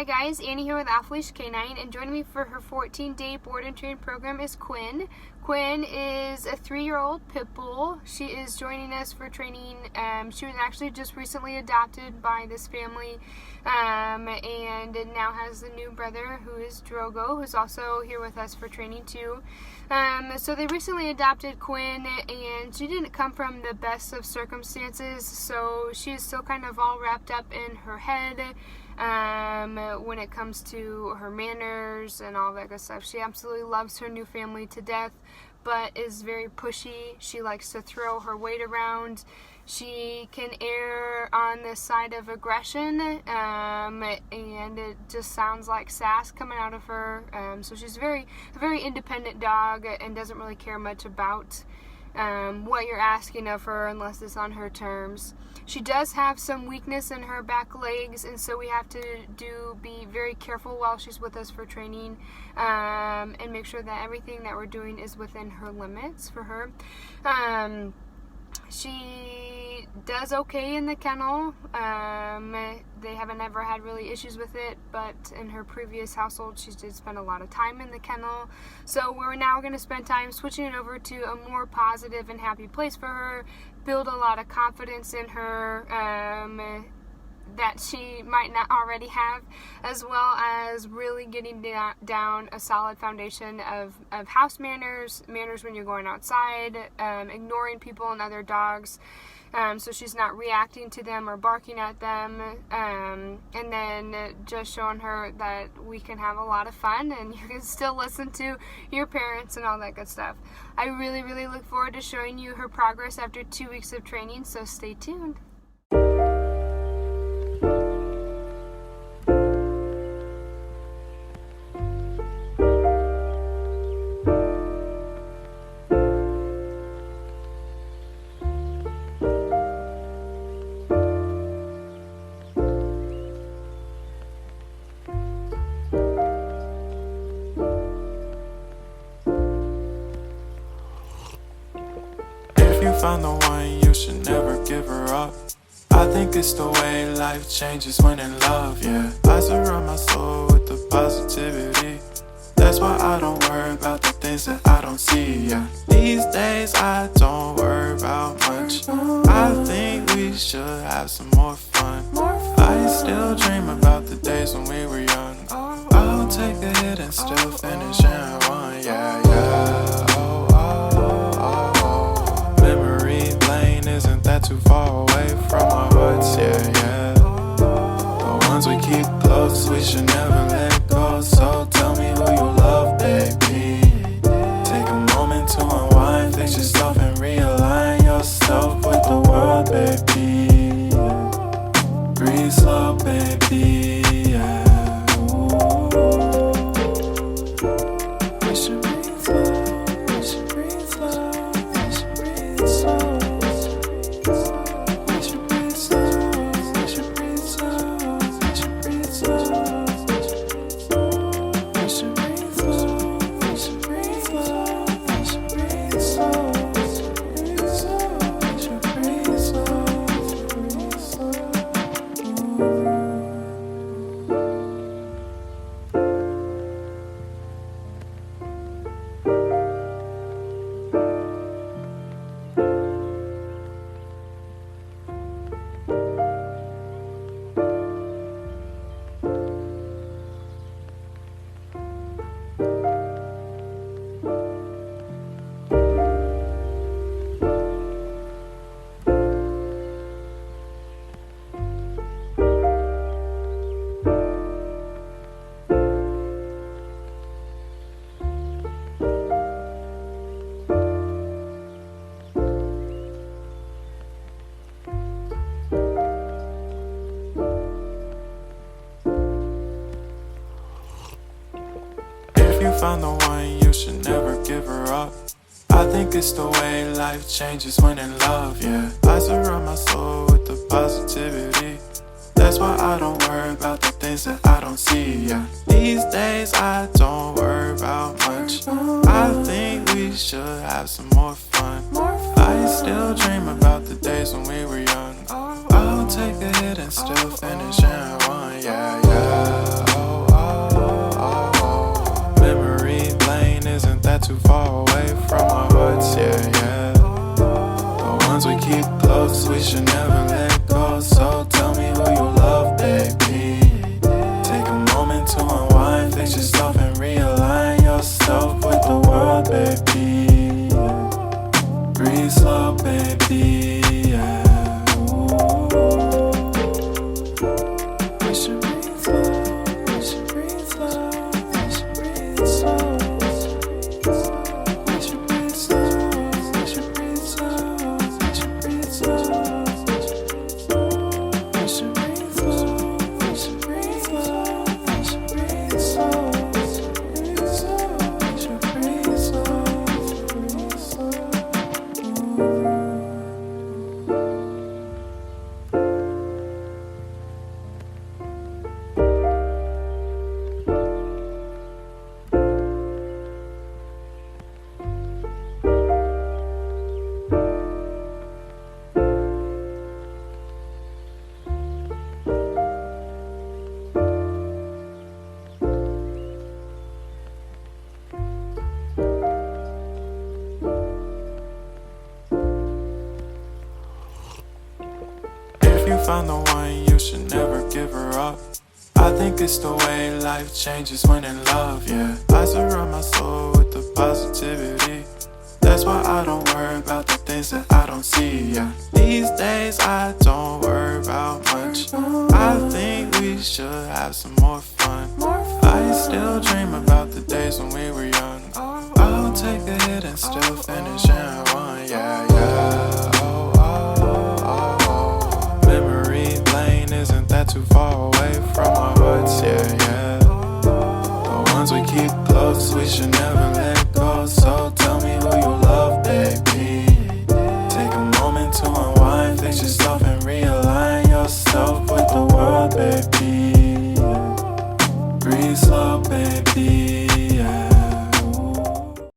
Hi guys, Annie here with Off-Leash Canine, and joining me for her 14-day board and train program is Quinn. Quinn is a 3-year-old pit bull. She is joining us for training. She was actually just recently adopted by this family, and now has a new brother who is Drogo, who's also here with us for training too. So they recently adopted Quinn, and she didn't come from the best of circumstances, so she's still kind of all wrapped up in her head when it comes to her manners and all that good stuff. She absolutely loves her new family to death, but is very pushy. She likes to throw her weight around. She can err on the side of aggression, and it just sounds like sass coming out of her. So she's a very independent dog and doesn't really care much about what you're asking of her unless it's on her terms. She does have some weakness in her back legs, and so we have to be very careful while she's with us for training, and make sure that everything that we're doing is within her limits for her. She does okay in the kennel. They haven't ever had really issues with it, but in her previous household she did spend a lot of time in the kennel. So we're now going to spend time switching it over to a more positive and happy place for her, build a lot of confidence in her that she might not already have, as well as really getting down a solid foundation of house manners when you're going outside, ignoring people and other dogs, so she's not reacting to them or barking at them, and then just showing her that we can have a lot of fun and you can still listen to your parents and all that good stuff. I really look forward to showing you her progress after 2 weeks of training, so stay tuned. Found the one, you should never give her up. I think it's the way life changes when in love, yeah. I surround my soul with the positivity. That's why I don't worry about the things that I don't see, yeah. These days I don't worry about much. I think we should have some more fun. I still dream about the days when we were young. I'll take a hit and still finish in one, yeah. Isn't that too far away from our hearts, yeah. The ones we keep close, we should never let go. So tell me who you love, baby. Take a moment to unwind, fix yourself and realign yourself with the world, baby. Breathe slow, baby, yeah. We should breathe slow, we should breathe slow, we should breathe slow. Found the one, you should never give her up. I think it's the way life changes when in love, yeah. I surround my soul with the positivity. That's why I don't worry about the things that I don't see, yeah. These days I don't worry about much. I think we should have some more fun. I still dream about the days when we were young. I'll take a hit and still finish in one, yeah. too far away from our hearts, yeah. The ones we keep close, we should never let go. So tell me who you love, baby. Take a moment to unwind, fix yourself and realign yourself with the world, baby. Breathe slow, baby, yeah. We should breathe slow, we should breathe slow, we should breathe slow. We should breathe slow, we should breathe slow, we should breathe slow. We should breathe slow, we should breathe slow, we should breathe slow. We should breathe slow, breathe slow. If you found the one, you should never give her up. I think it's the way life changes when in love, yeah. I surround my soul with the positivity. That's why I don't worry about the things that I don't see, yeah. These days I don't worry about much. I think we should have some more fun. I still dream about the days when we were young. I'll take a hit and still finish in one, yeah. Oh, oh, oh, oh. Memory lane isn't that too far away from our hearts, yeah. The ones we keep close, we should never let go. So tell me who you love, baby. Take a moment to unwind, fix yourself and realign yourself with the world, baby. Breathe slow, baby.